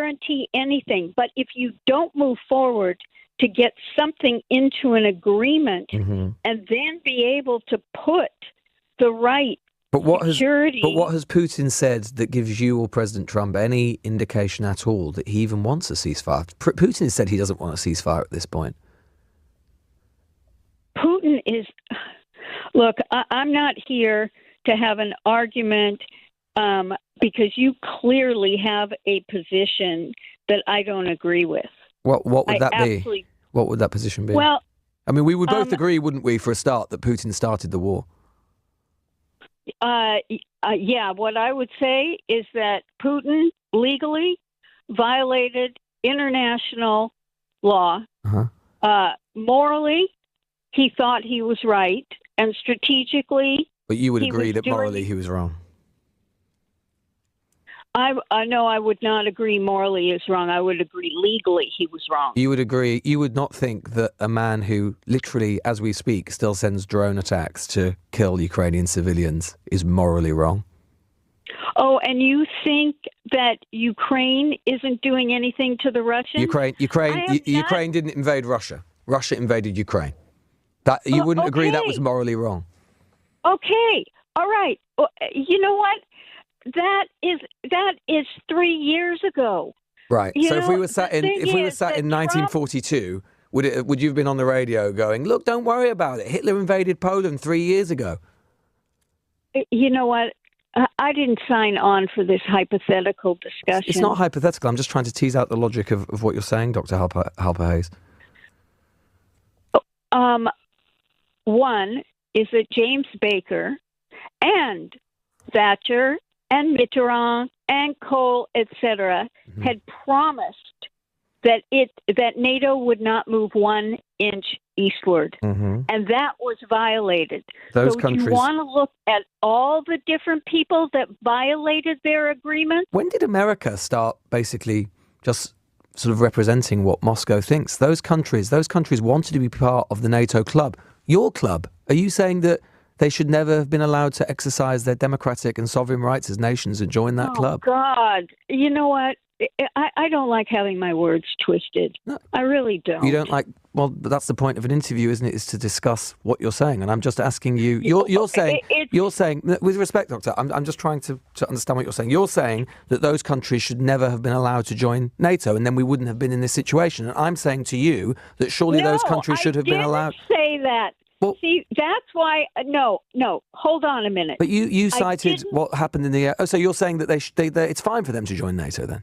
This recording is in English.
guarantee anything. But if you don't move forward to get something into an agreement and then be able to put the right security. But what has Putin said that gives you or President Trump any indication at all that he even wants a ceasefire? Putin has said he doesn't want a ceasefire at this point. Putin is... Look, I'm not here to have an argument because you clearly have a position that I don't agree with. What would that be? What would that position be? Well, I mean, we would both agree, wouldn't we, for a start, that Putin started the war? Yeah, what I would say is that Putin legally violated international law. Morally, he thought he was right, and strategically... But you would agree that morally he was wrong? I know I would not agree morally is wrong. I would agree legally he was wrong. You would agree, you would not think that a man who literally, as we speak, still sends drone attacks to kill Ukrainian civilians is morally wrong? Oh, and you think that Ukraine isn't doing anything to the Russians? Ukraine didn't invade Russia. Russia invaded Ukraine. That you wouldn't agree that was morally wrong? Okay, all right. You know what? That is 3 years ago. Right. So if we were sat in 1942, would you have been on the radio going, "Look, don't worry about it. Hitler invaded Poland 3 years ago"? You know what? I didn't sign on for this hypothetical discussion. It's not hypothetical. I'm just trying to tease out the logic of what you're saying, Dr. Halper Hayes. One is that James Baker and Thatcher and Mitterrand and Kohl, etc., had promised that NATO would not move 1 inch eastward, and that was violated. Those so countries... you want to look at all the different people that violated their agreement? When did America start basically just sort of representing what Moscow thinks? Those countries wanted to be part of the NATO club. Your club. Are you saying that they should never have been allowed to exercise their democratic and sovereign rights as nations and join that club? Oh, God. You know what? I don't like having my words twisted. No, I really don't. You don't like... Well, that's the point of an interview, isn't it? Is to discuss what you're saying. And I'm just asking you... You're saying... With respect, Doctor, I'm just trying to understand what you're saying. You're saying that those countries should never have been allowed to join NATO, and then we wouldn't have been in this situation. And I'm saying to you that surely those countries should have been allowed... I didn't say that. Well, see, that's why... No, hold on a minute. But you cited what happened in the... so you're saying that it's fine for them to join NATO then?